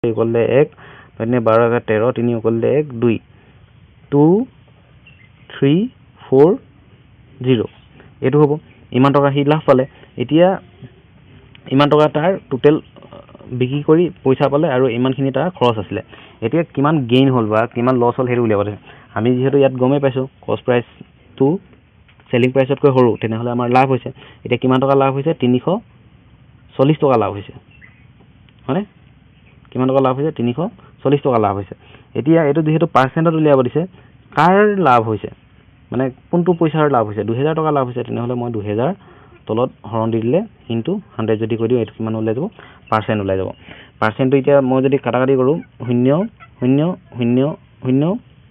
equal to 1 12 13 3 equal to 1 2 2 3 4 0 এইটো হ'ব ইমান টকা সি লাভ পালে এতিয়া ইমান টকা তাৰ টোটেল বিক্ৰী কৰি পইচা পালে আৰু ইমানখিনি তাৰ খৰচ আছিলে এতিয়া কিমান গেইন হ'ল বা কিমান লছ হ'ল সেইটো উলিয়াব লাগে আমি যেহেতু ইয়াত গমেই পাইছোঁ কষ্ট প্ৰাইচটো চেলিং প্ৰাইচতকৈ সৰু তেনেহ'লে আমাৰ লাভ হৈছে এতিয়া কিমান টকা লাভ হৈছে 340 টকা লাভ হৈছে হয়নে কিমান টকা লাভ হৈছে 340 টকা লাভ হৈছে এতিয়া এইটো যেহেতু পাৰ্চেণ্টত উলিয়াব দিছে কাৰ লাভ হৈছে মানে কোনটো পইচাৰ লাভ হৈছে 2000 টকা লাভ হৈছে তেনেহ'লে মই 2000 তলত হৰণ দি দিলে ইনটু 100 যদি কৰি দিওঁ এইটো কিমান ওলাই যাব পাৰ্চেণ্ট ওলাই যাব পাৰ্চেণ্টটো এতিয়া মই যদি কাটাকাটি কৰোঁ 0 0 0 0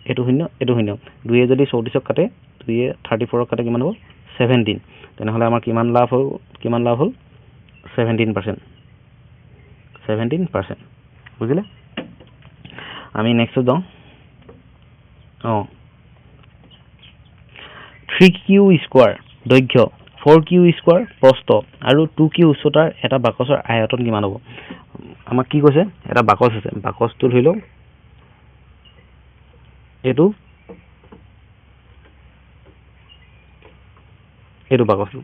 এইটো 0 এইটো 0 2 যদি 34ক কাটে 2 34ক কাটে কিমান হ'ব 17 তেনেহ'লে আমাৰ কিমান লাভ হ'ল 17% বুজিলে আমি নেক্সট যাওঁ 3q স্কয়াৰ দৈৰ্ঘ্য 4q স্কয়াৰ প্ৰস্থ আৰু 2q উচ্চতাৰ এটা বাকচৰ আয়তন কিমান হ'ব আমাক কি কৈছে এটা বাকচ আছে বাকচটো ধৰি লওক এইটো বাকচটো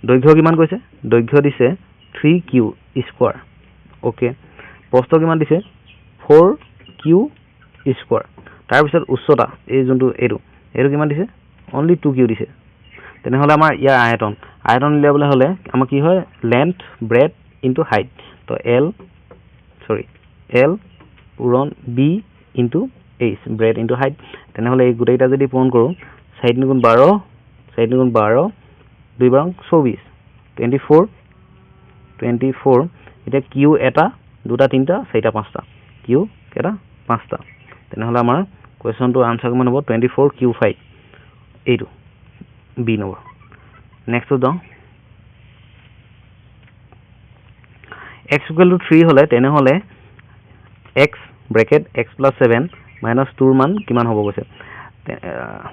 দৈৰ্ঘ্য কিমান কৈছে দৈৰ্ঘ্য দিছে 3q স্কয়াৰ ওকে প্ৰস্থ কিমান দিছে 4q স্কয়াৰ তাৰপিছত উচ্চতা এই যোনটো এইটো কিমান দিছে অনলি 2q দিছে তেনেহ'লে আমাৰ ইয়াৰ আয়তন উলিয়াবলৈ হ'লে আমাৰ কি হয় লেন্থ ব্ৰেড ইনটু হাইট তো l পূৰণ b into h bread into height তেনেহ'লে এই গোটেইটা যদি পূৰণ কৰোঁ 4 গুণ 12 2 বাৰ 24 এতিয়া q এটা দুটা তিনিটা চাৰিটা পাঁচটা q কেটা পাঁচটা তেনেহ'লে আমাৰ কোৱেশ্চনটো আনসাৰ কিমান হ'ব 24q5 এইটো b নম্বৰ নেক্সট যাওঁ x = 3 হ'লে তেনেহ'লে x ব্ৰেকেট x + 7 - 2 ৰ মান কিমান হ'ব কৈছে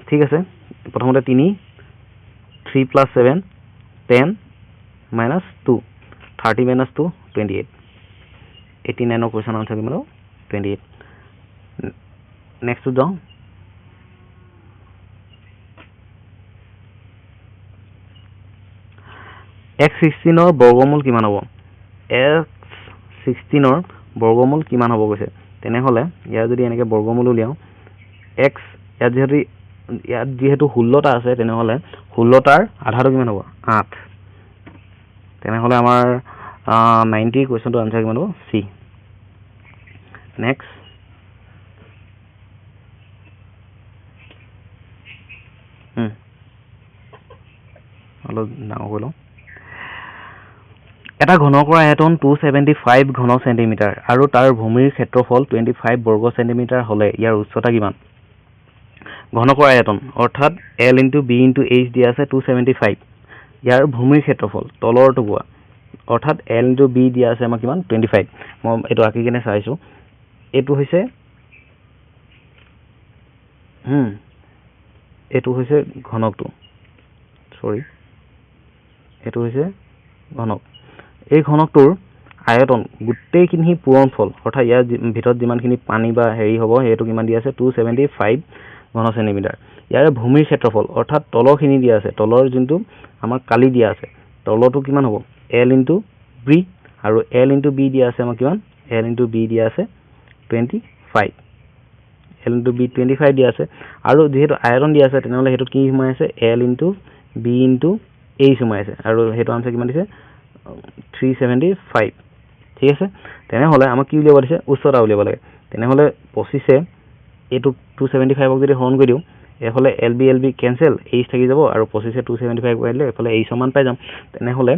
ঠিক আছে প্ৰথমতে 3 + 7 10 - 2 30 - 2 28 89 কোৱেশ্চন আনসাৰ কিমান হ'ব 28 নেক্সট যাওঁ x16 ৰ বৰ্গমূল কিমান হ'ব x16 ৰ বৰ্গমূল কিমান হ'ব কৈছে তেনেহ'লে ইয়াৰ যদি এনেকৈ বৰ্গমূল উলিয়াওঁ x ইয়াত যিহেতু 16টা আছে তেনেহ'লে 16টাৰ আধাটো কিমান হ'ব 8 তেনেহ'লে আমাৰ 90 কোৱেশ্চনটো আনসাৰ কিমান হ'ব c নেক্সট অলপ ডাঙৰ কৰি লওঁ এটা ঘনকৰ আয়তন 275 ঘন চেণ্টিমিটাৰ আৰু তাৰ ভূমিৰ ক্ষেত্ৰফল 25 বৰ্গ চেণ্টিমিটাৰ হ'লে ইয়াৰ উচ্চতা কিমান ঘনকৰ আয়তন অৰ্থাৎ l * b * h দিয়া আছে 275 ইয়াৰ ভূমিৰ ক্ষেত্ৰফল তলৰ টুকুৰা অৰ্থাৎ l * b দিয়া আছে আমাৰ কিমান 25 মই এইটো আঁকি কিনে চাইছো এইটো হৈছে ঘনকটো এইটো হৈছে ঘনক এই ঘনকটোৰ আয়তন গোটেইখিনি পূৰণফল অৰ্থাৎ ইয়াৰ ভিতৰত যিমানখিনি পানী বা হেৰি হ'ব সেইটো কিমান দিয়া আছে 275 ঘন চেণ্টিমিটাৰ ইয়াৰ ভূমিৰ ক্ষেত্ৰফল অৰ্থাৎ তলৰখিনি দিয়া আছে তলৰ যোনটো আমাৰ কালি দিয়া আছে তলটো কিমান হ'ব l * b আৰু l * b দিয়া আছে আমাৰ কিমান l * b দিয়া আছে 25 l * b 25 দিয়া আছে আৰু যেহেতু আয়তন দিয়া আছে তেনেহ'লে হেতু কি সোমাই আছে l * b * h সোমাই আছে আৰু হেতু আনসাৰ কিমান দিছে 375 ঠিক আছে তেনেহ'লে আমাক কি উলিয়াব দিছে উচ্চতা উলিয়াব লাগে তেনেহ'লে 25 এইটো 275ক যদি হৰণ কৰি দিওঁ এফালে lb কেনসেল h থাকি যাব আৰু 25 275 কৰি দিলে এফালে h সমান পাই যাম তেনেহ'লে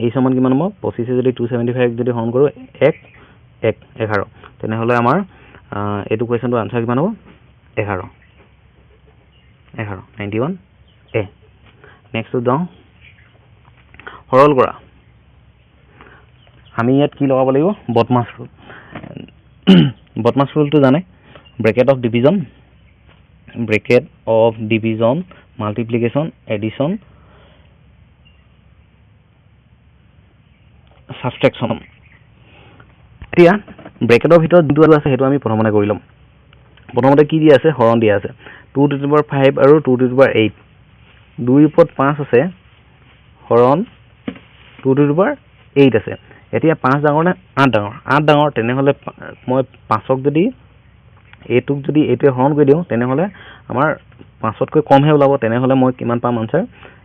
h সমান কিমান হ'ব 25 যদি 275 যদি হৰণ কৰোঁ 1 11 তেনেহ'লে আমাৰ এইটো কোৱেশ্চনটো আনসাৰ কিমান হ'ব 11 91 a নেক্সট যাওঁ সৰল কৰা আমি ইয়াত কি লগাব লাগিব বটমাছ ৰুল বটমাছ ৰুলটো জানে bracket of division multiplication addition subtraction এতিয়া ব্ৰেকেটৰ ভিতৰত যোনটো আছে সেইটো আমি প্ৰথমতে কৰি ল'ম প্ৰথমতে কি দিয়া আছে হৰণ দিয়া আছে 2 to the power 5 আৰু 2 to the power 8 2 ৰ ওপৰত 5 আছে হৰণ 2 to the power 8 আছে এতিয়া 5 ডাঙৰ নে 8 ডাঙৰ তেনেহলে মই 5ক যদি এইটোক যদি এইটোৱে হৰণ কৰি দিওঁ তেনেহলে আমাৰ 5তকৈ কমহে ওলাব তেনেহলে মই কিমান পাম আনসাৰ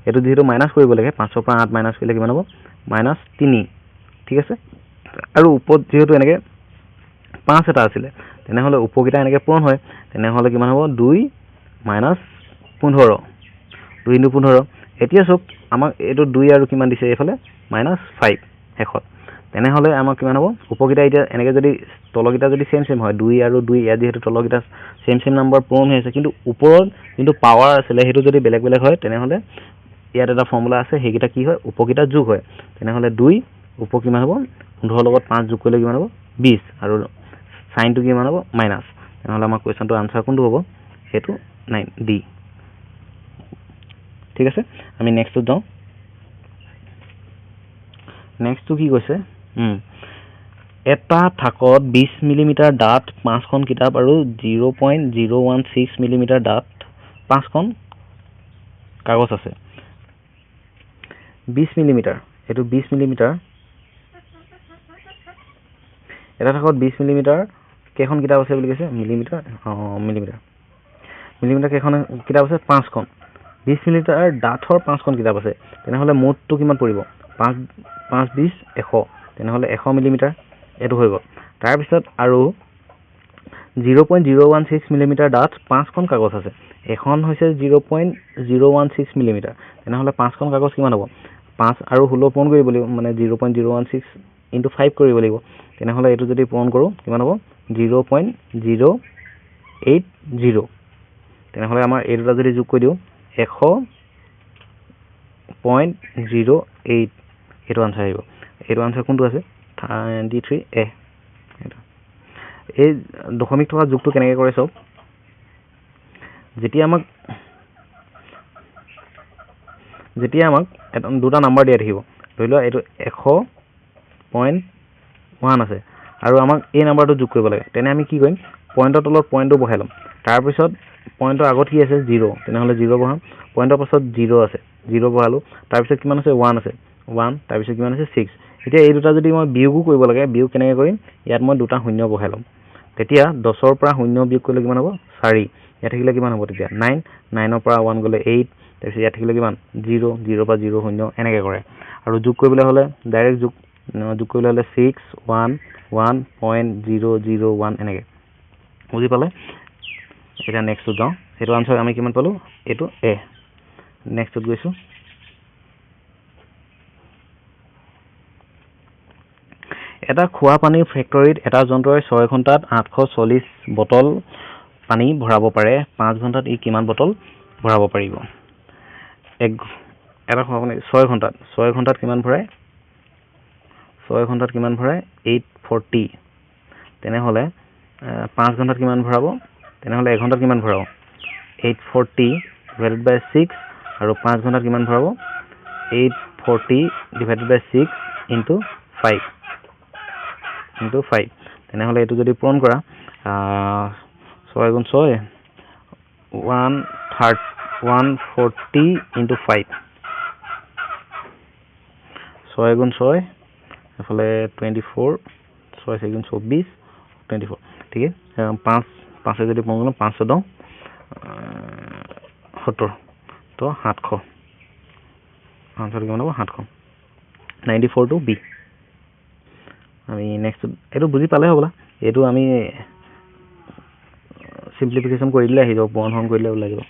এটো যেহেতু মাইনাস কৰিব লাগে 5ৰ পৰা 8 মাইনাস কৰিলে কিমান হ'ব -3 ঠিক আছে আৰু ওপৰত যেহেতু এনেকে 5 এটা আছিল তেনেহলে উপকিটা এনেকে পূৰণ হয় তেনেহলে কিমান হ'ব 2 - 15 2 * 15 এতিয়া সব আমাক এটো 2 আৰু কিমান দিছে এফালে -5 হেখত তেনেহলে আমাক কিমান হ'ব উপকিটা এতিয়া এনেকে যদি তলকিটা যদি সেম হয় 2 আৰু 2 ইয়াত যেহেতু তলকিটা সেম নম্বৰ পূৰণ হৈ আছে কিন্তু ওপৰত কিন্তু পাৱাৰ আছিল হেতু যদি বেলেগ বেলেগ হয় তেনেহলে ইয়াত এটা ফৰ্মুলা আছে হেকিটা কি হয় উপকিটা যোগ হয় তেনেহলে 2 উপ কিমান হ'ব 15 লগত 5 যোগ কৰিলে কিমান হ'ব 20 আৰু সাইনটো কিমান হ'ব মাইনাস তেনেহলে আমাৰ কোৱেশ্চনটো আনসাৰ কোনটো হ'ব হেতু 9 ডি ঠিক আছে আমি নেক্সটটো যাও নেক্সটটো কি কৈছে এটা থাকত 20 মিলিমিটাৰ ডাঠ 5খন কিতাপ আৰু 0.016 মিলিমিটাৰ ডাঠ 5খন কাগজ আছে 20 মিলিমিটাৰ এটো 20 মিলিমিটাৰ এটা থাকত 20 মিলিমিটাৰ কেখন কিতাপ আছে বুলি কৈছে মিলিমিটাৰ মিলিমিটাৰ কেখন কিতাপ আছে 5খন 20 মিলিমিটাৰ ডাঠৰ 5খন কিতাপ আছে তেনেহলে মুঠটো কিমান পৰিব 5 20 100 তেনেহলে 100 মিলিমিটাৰ এটো হৈ গ'ল তাৰ পিছত আৰু 0.016 মিলিমিটাৰ ডাঠ 5খন কাগজ আছে এখন হৈছে 0.016 মিলিমিটাৰ তেনেহলে 5খন কাগজ কিমান হ'ব 5 আৰু 16 পূৰণ কৰিব লাগিব মানে 0.016 * 5 কৰিব লাগিব তেনেহলে এটো যদি পূৰণ কৰো কিমান হ'ব 0.080 তেনেহলে আমাৰ এই দুটা যদি যোগ কৰি দিও 100.08 এটো আনসাৰ আহিব এটো আনসাৰ কোনটো আছে 23 এ এই দশমিক থকা যোগটো কেনেকৈ কৰে সব যেতিয়া আমাক দুটা নাম্বাৰ দিয়া থাকিব ধৰি লোৱা এটো 100.1 আছে আৰু আমাক এই নাম্বাৰটো যোগ কৰিব লাগে তেনে আমি কি কৰিম পইণ্টৰ তলত পইণ্টটো বহাই লম তাৰ পিছত পইণ্টৰ আগত কি আছে 0 তেনেহলে 0 বহাম পইণ্টৰ পাছত 0 আছে 0 বহালো তাৰ পিছত কিমান আছে 1 আছে 1 তাৰ পিছত কিমান আছে 6 এতিয়া এই দুটা যদি মই বিয়োগও কৰিব লাগে বিয়োগ কেনেকৈ কৰিম ইয়াত মই দুটা শূন্য বহাই লম তেতিয়া 10 ৰ পৰা শূন্য বিয়োগ কৰিলে কিমান হ'ব 4 ইয়াত থাকিলে কিমান হ'ব তেতিয়া 9 9 ৰ পৰা 1 গলে 8 তাৰপিছত ইয়াত থাকিলে কিমান 0 0 পৰা 0 শূন্য এনেকৈ কৰে আৰু যোগ কৰিবলৈ হলে ডাইৰেক্ট যোগ কৰিবলৈ হলে 6 1 1.001 এনেকৈ বুজি পালে এটা নেক্সটটো যাও এটো আনসাৰ আমি কিমান পালো এটো এ নেক্সটত গৈছো এটা খোৱা পানীৰ ফেক্টৰীত এটা যন্ত্ৰই 6 ঘণ্টাত 840 বটল পানী ভৰাব পাৰে 5 ঘণ্টাত ই কিমান বটল ভৰাব পাৰিব এটা খোৱা পানী 6 ঘণ্টাত কিমান ভৰাই 6 ঘণ্টাত কিমান ভৰাই 840 তেনেহলে 5 ঘণ্টাত কিমান ভৰাব তেনেহলে 1 ঘণ্টাত কিমান ভৰাব 840 divided by 6 আৰু 5 ঘণ্টাত কিমান ভৰাব 840 divided by 6 into 5 তেনেহলে এটো যদি পূৰণ কৰা 6 গুণ 6 140 into 5 6 গুণ 6 এফালে 24 6 গুণ 24 24 ঠিক আছে 5 যদি পূৰণ কৰোঁ 5 10 70 তো 700 আনসাৰ কিমান হ'ব 700 94 to B আমি নেক্সট এটো বুজি পালে হ'বলা এটো আমি সিম্পলিফিকেশন কৰি দিলে আহি যাব পূৰণ হৰণ কৰিলে ওলাই যাব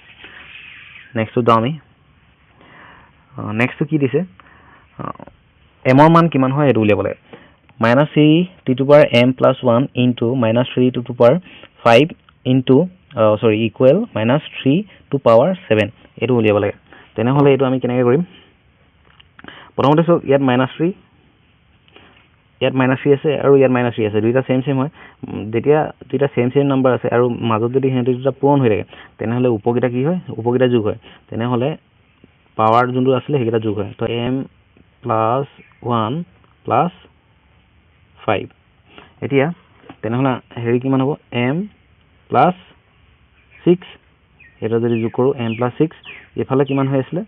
নেক্সটটো যাও আমি নেক্সটটো কি দিছে m ৰ মান কিমান হয় এটো উলিয়াব লাগে -3 to the power m plus 1 into -3 to the power 5 into equal -3 to power 7 এটো উলিয়াব লাগে তেনেহলে এটো আমি কেনেকৈ কৰিম প্ৰথমতে সব ইয়াত -3 ইয়াত -3 আছে আৰু ইয়াত -3 আছে দুইটা সেম হয় যেতিয়া দুইটা সেম নাম্বাৰ আছে আৰু মাজত যদি হেঁতে দুটা পূৰণ হৈ থাকে তেনেহলে উপকিটা কি হয় উপকিটা যোগ হয় তেনেহলে পাৱাৰ যোনটো আছিল হেকিটা যোগ হয় তো m plus 1 plus 5 এতিয়া তেনেহ'লে হেৰি কিমান হ'ব m প্লাছ 6 এটা যদি যোগ কৰোঁ m প্লাছ 6 ইফালে কিমান হৈ আছিলে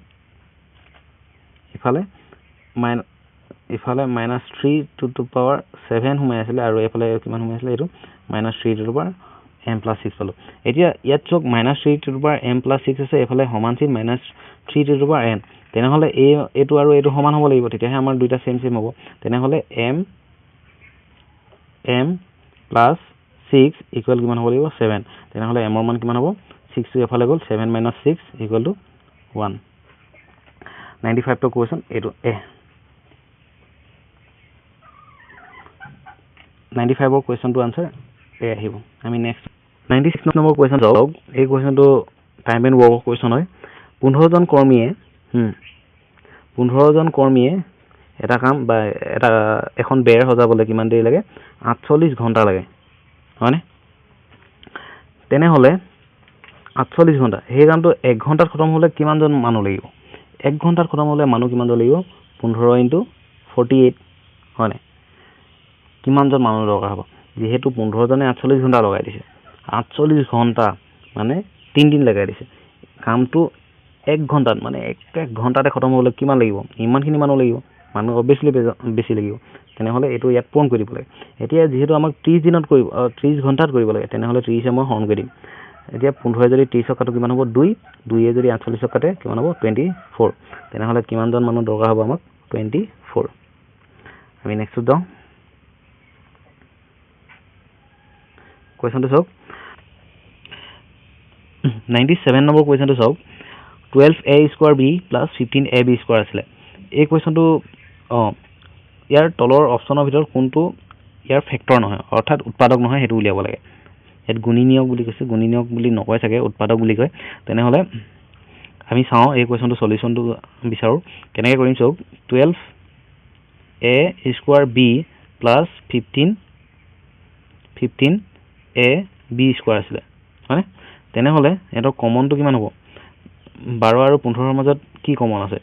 ইফালে মাইনাছ 3 টু টু পাৱাৰ 7 সোমাই আছিলে আৰু এইফালে কিমান সোমাই আছিলে এইটো minus 3 two to power m plus 6 পালোঁ এতিয়া ইয়াত চক minus 3 two to power m plus 6 আছে এইফালে সমান চিন minus 3 two to power n তেনেহ'লে এইটো আৰু এইটো সমান হ'ব লাগিব তেতিয়াহে আমাৰ দুইটা সেম হ'ব তেনেহ'লে m প্লাছ 6 ইকুৱেল কিমান হ'ব লাগিব 7 তেনেহ'লে m ৰ মান কিমান হ'ব 6 টো এফালে গ'ল 7 মাইনাছ 6 ইকুৱেল টু 1 95 টো কুৱেশ্যন এইটো এ 95 ৰ কুৱেশ্যনটো আনসাৰ এ আহিব আমি নেক্সট 96 নম্বৰ কুৱেশ্যন চাওক এই কুৱেশ্যনটো টাইম এণ্ড ৱৰ্ক কুৱেশ্যন হয় 15 জন কৰ্মীয়ে এটা কাম বা এখন বেৰ সজাবলৈ কিমান দেৰি লাগে 48 ঘণ্টা লাগে হয়নে তেনেহ'লে 48 ঘণ্টা সেই কামটো 1 ঘণ্টাত খতম হ'লে কিমানজন মানুহ লাগিব 1 ঘণ্টাত খতম হ'লে মানুহ কিমানজন লাগিব 15 × 48 হয়নে কিমানজন মানুহ দৰকাৰ হ'ব যেহেতু 15 জনে 48 ঘণ্টা লগাই দিছে 48 ঘণ্টা মানে 3 দিন লগাই দিছে কামটো 1 ঘণ্টাত মানে 1 ঘণ্টাতে খতম হ'লে কিমান লাগিব ইমানখিনি মানুহ লাগিব মানুহ অবভিয়াছলি বেছি লাগিব তেনেহ'লে এইটো ইয়াত পূৰণ কৰি দিব লাগে এতিয়া যেহেতু আমাক 30 দিনত কৰিব 30 ঘণ্টাত কৰিব লাগে তেনেহ'লে 30 মই হৰণ কৰি দিম এতিয়া 15 যদি 30 কাটো কিমান হ'ব 2 2 যদি 48 কাটে কিমান হ'ব 24 তেনেহ'লে কিমানজন মানুহ দৰকাৰ হ'ব আমাক 24 আমি নেক্সট যাওঁ কুৱেশ্যনটো চাওক 97 নম্বৰ কুৱেশ্যনটো চাওক 12a² b + 15ab² আছিলে এই কুৱেশ্যনটো ইয়াৰ তলৰ অপশ্যনৰ ভিতৰত কোনটো ইয়াৰ ফেক্টৰ নহয় অৰ্থাৎ উৎপাদক নহয় সেইটো উলিয়াব লাগে ইয়াত গুণি নিয়োগ বুলি কৈছে গুণি নিয়োগ বুলি নকয় চাগে উৎপাদক বুলি কয় তেনেহ'লে আমি চাওঁ এই কুৱেশ্যনটো সলিউশ্যনটো বিচাৰোঁ কেনেকৈ কৰিম চাওক 12a² b + 15ab² আছিলে হয়নে তেনেহ'লে সিহঁতৰ কমনটো কিমান হ'ব 12 আৰু 15ৰ মাজত কি কমন আছে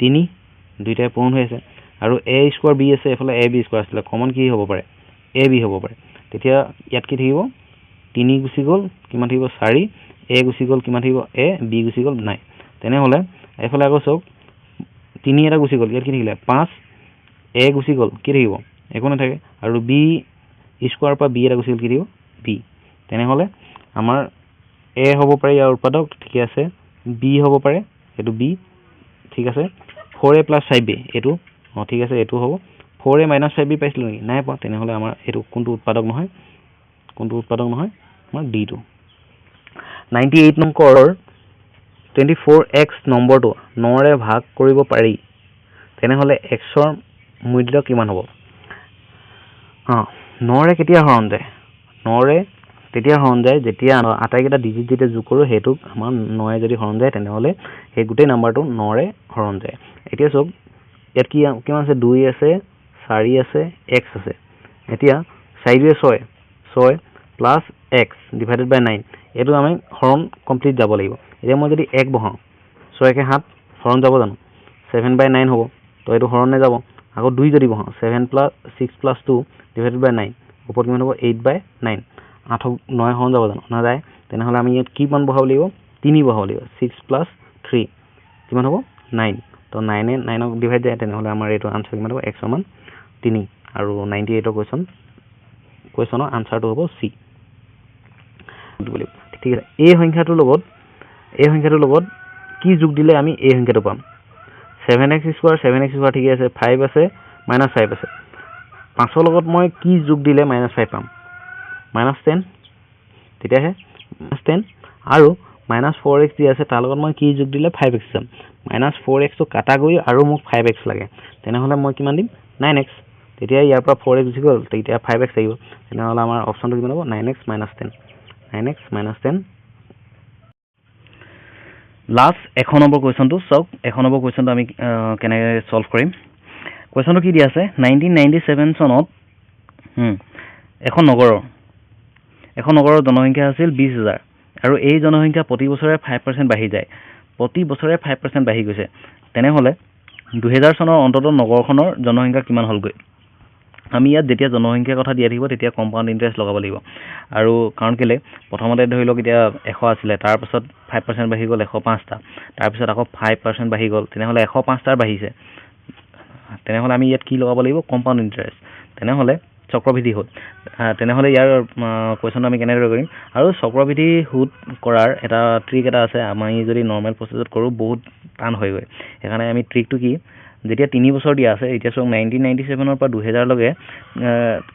3 দুইটাই পূৰণ হৈ আছে আৰু a² b আছে এফালে ab² আছিলে কমন কি হ'ব পাৰে ab হ'ব পাৰে তেতিয়া ইয়াত কি থাকিব 3 গুচি গ'ল কিমান থাকিব 4 a গুচি গ'ল কিমান থাকিব a b গুচি গ'ল নাই তেনেহ'লে এফালে আকৌ চাওক 3 এটা গুচি গ'ল ইয়াত কি থাকিলে 5 a গুচি গ'ল কি থাকিব একো নাথাকে আৰু b² পৰা b এটা গুচি গ'ল কি থাকিব b তেনেহ'লে আমাৰ a হ'ব পাৰে ইয়াৰ উৎপাদক ঠিক আছে b হ'ব পাৰে এইটো b ঠিক আছে 4a + 5b এইটো ঠিক আছে এইটো হ'ব 4a - 5b পাইছিলোঁ নেকি নাই পোৱা তেনেহ'লে আমাৰ এইটো কোনটো উৎপাদক নহয় আমাৰ d2 98 নম্বৰ 24x নম্বৰটো 9ৰে ভাগ কৰিব পাৰি তেনেহ'লে x ৰ মূল্য কিমান হ'ব 9ৰে কেতিয়া হৰণ যায় 9ৰে তেতিয়া হৰণ যায় যেতিয়া আটাইকেইটা ডিজিট যেতিয়া যোগ কৰোঁ সেইটোক আমাৰ 9ৰে যদি হৰণ যায় তেনেহ'লে সেই গোটেই নাম্বাৰটো 9ৰে হৰণ যায় এতিয়া চাওক ইয়াত কিমান আছে 2 আছে 4 আছে x আছে এতিয়া 4 × 6 প্লাছ x ডিভাইডেড বাই 9 এইটো আমি হৰণ কমপ্লিট যাব লাগিব এতিয়া মই যদি 1 বহাওঁ 6 × 7 হৰণ যাব জানো 7/9 হ'ব তো এইটো হৰণ নাযাব আকৌ 2 যদি বহাওঁ 6 + 2 ডিভাইডেড বাই 9 ওপৰত কিমান হ'ব 8/9 8 9 হৰণ যাব জানো নাযায় তেনেহ'লে আমি ইয়াত কি মান বহাব লাগিব 3 বহাব লাগিব 6 + 3 কিমান হ'ব 9 তো 9 9ক ডিভাইড যায় তেনেহ'লে আমাৰ এইটো আনসাৰ কিমান হ'ব x ৰ মান 3 আৰু 98ৰ কুৱেশ্যনৰ আনসাৰটো হ'ব c ঠিক আছে এই সংখ্যাটোৰ লগত কি যোগ দিলে আমি এই সংখ্যাটো পাম 7x² ঠিকে আছে 5 আছে -5 আছে 5ৰ লগত মই কি যোগ দিলে -5 পাম -10 তেতিয়াহে -10 আৰু -4x দি আছে তাৰ লগত মই কি যোগ দিলে 5x যাম -4x টো কাটা গৈ আৰু মোক 5x লাগে তেনেহ'লে মই কিমান দিম 9x তেতিয়া ইয়াৰ পৰা 4x গুচি গ'ল তেতিয়া 5x আহিব তেনেহ'লে আমাৰ অপশ্যনটো কিমান হ'ব 9x - 10 9x - 10 লাষ্ট 1 নম্বৰ কুৱেশ্যনটো চাওক 1 নম্বৰ কুৱেশ্যনটো আমি কেনেকৈ সলভ কৰিম কুৱেশ্যনটো কি দিয়া আছে 1997 চনত এখন নগৰৰ জনসংখ্যা আছিল 20,000 আৰু এই জনসংখ্যা প্ৰতি বছৰে 5% বাঢ়ি যায় প্ৰতি বছৰে 5% বাঢ়ি গৈছে তেনেহ'লে 2000 চনৰ অন্তত নগৰখনৰ জনসংখ্যা কিমান হ'লগৈ আমি ইয়াত যেতিয়া জনসংখ্যাৰ কথা দিয়া থাকিব তেতিয়া কম্পাউণ্ড ইণ্টাৰেষ্ট লগাব লাগিব আৰু কাৰণ কেলে প্ৰথমতে ধৰি লওক এতিয়া 100 আছিলে তাৰপিছত 5% বাঢ়ি গ'ল 105টা তাৰপিছত আকৌ 5% বাঢ়ি গ'ল তেনেহ'লে 105টাৰ বাঢ়িছে তেনেহ'লে আমি ইয়াত কি লগাব লাগিব কম্পাউণ্ড ইণ্টাৰেষ্ট তেনেহ'লে চক্ৰবৃদ্ধি সুদ তেনেহ'লে ইয়াৰ কুৱেশ্যনটো আমি কেনেদৰে কৰিম আৰু চক্ৰবৃদ্ধি সুদ কৰাৰ এটা ট্ৰিক এটা আছে আমি যদি নৰ্মেল প্ৰচেছত কৰোঁ বহুত টান হয়গৈ সেইকাৰণে আমি ট্ৰিকটো কি যেতিয়া 3 বছৰ দিয়া আছে এতিয়া চক 1997 পৰা 2000 লৈকে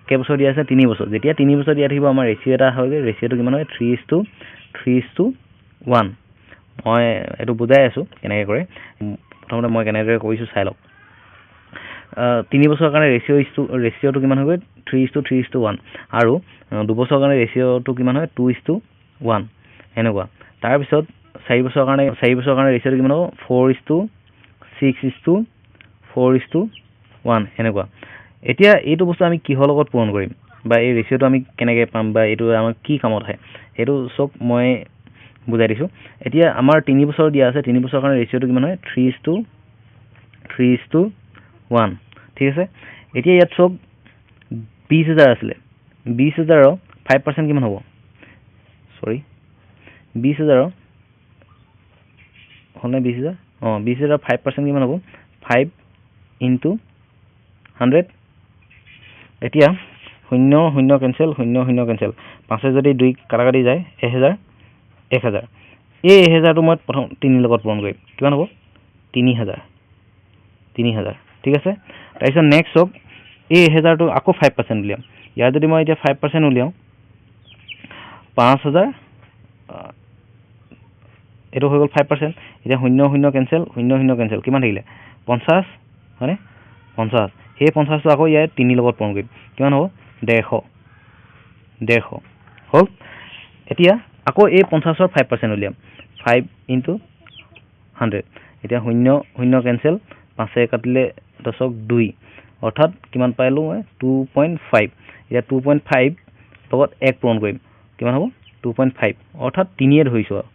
কেইবছৰ দিয়া আছে 3 বছৰ যেতিয়া 3 বছৰ দিয়া থাকিব আমাৰ ৰেচিঅ' এটা হয়গৈ ৰেচিঅ'টো কিমান হয় 3:1 মই এইটো বুজাই আছোঁ কেনেকৈ কৰে প্ৰথমতে মই কেনেদৰে কৰিছোঁ চাই লওক 3 বছৰৰ কাৰণে ৰেচিঅ'টো কিমান হৈ গৈ 3:1 আৰু 2 বছৰৰ কাৰণে ৰেচিঅ'টো কিমান হয় 2:1 এনেকুৱা তাৰপিছত 4 বছৰৰ কাৰণে ৰেচিঅ'টো কিমান হ'ব 4:6:4:1 এনেকুৱা এতিয়া এইটো বস্তু আমি কিহৰ লগত পূৰণ কৰিম বা এই ৰেচিঅ'টো আমি কেনেকৈ পাম বা এইটো আমাৰ কি কামত আহে সেইটো চব মই বুজাই দিছোঁ এতিয়া আমাৰ 3 বছৰ দিয়া আছে 3 বছৰৰ কাৰণে ৰেচিঅ'টো কিমান হয় 3:1 ঠিক আছে এতিয়া ইয়াত চব 20,000 আছিলে 20,000ৰ 5% কিমান হ'ব 20,000 হ'লনে 20,000 20,000 5% কিমান হ'ব 5 × 100 এতিয়া 0 কেঞ্চেল 0 কেঞ্চেল 5 যদি 2 কাটাকাটি যায় 1000 এই 1000টো মই প্ৰথম 3 লগত পূৰণ কৰিম কিমান হ'ব 3,000 ঠিক আছে তাৰপিছত নেক্সট চক এই 1000টো আকৌ 5% উলিয়াম ইয়াৰ যদি মই এতিয়া 5% উলিয়াওঁ 5,000 এইটো হৈ গ'ল 5% এতিয়া 0 কেঞ্চেল 0 কেঞ্চেল কিমান থাকিলে 50 হয়নে 50 সেই 50টো আকৌ ইয়াত 3 লগত পূৰণ কৰিম কিমান হ'ব 150 হ'ল এতিয়া আকৌ এই 50ৰ 5% উলিয়াম 5 × 100 এতিয়া 0 কেঞ্চেল 5 কাটিলে 10ক 2 অৰ্থাৎ কিমান পাইলোঁ মই 2.5 এতিয়া 2.5 লগত 1 পূৰণ কৰিম কিমান হ'ব 2.5 অৰ্থাৎ 3 ধৰিছোঁ আৰু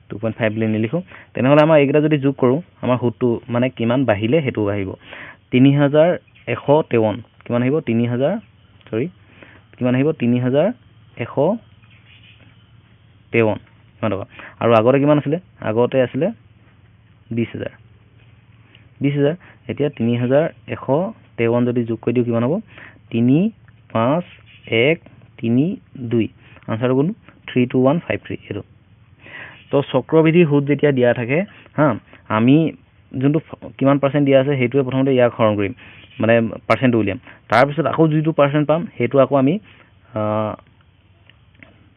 2.5 বুলি নিলিখোঁ তেনেহ'লে আমাৰ এইকেইটা যদি যোগ কৰোঁ আমাৰ সুদটো মানে কিমান বাঢ়িলে সেইটো আহিব 3,153 কিমান আহিব 3,153 কিমান টকা আৰু আগতে কিমান আছিলে আগতে আছিলে 20,000 এতিয়া 3,153 যদি যোগ কৰি দিওঁ কিমান হ'ব 3,5,1,3,2 আনচাৰটো কোনটো 32153 এইটো তো চক্ৰবৃদ্ধি সুদ যেতিয়া দিয়া থাকে হা আমি যোনটো কিমান পাৰ্চেণ্ট দিয়া আছে সেইটোৱে প্ৰথমতে ইয়াক হৰণ কৰিম মানে পাৰ্চেণ্টটো উলিয়াম তাৰপিছত আকৌ যিটো পাৰ্চেণ্ট পাম সেইটো আকৌ আমি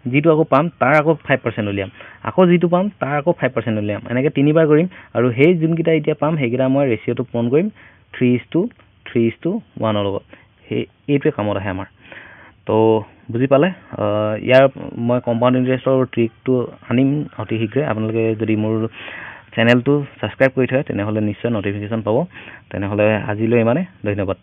যিটো আকৌ পাম তাৰ আকৌ 5% উলিয়াম আকৌ যিটো পাম তাৰ আকৌ 5% উলিয়াম এনেকৈ 3বাৰ কৰিম আৰু সেই যোনকেইটা এতিয়া পাম সেইকেইটা মই ৰেচিঅ'টো পূৰণ কৰিম 3:1 লগত এইটোৱে কামত আহে আমাৰ তো বুজি পালে ইয়াৰ মই কম্পাউণ্ড ইণ্টাৰেষ্টৰ ট্ৰিকটো আনিম অতি শীঘ্ৰে আপোনালোকে যদি মোৰ চেনেলটো ছাবস্ক্ৰাইব কৰি থয় তেনেহ'লে নিশ্চয় নটিফিকেশ্যন পাব তেনেহ'লে আজিলৈ ইমানে ধন্যবাদ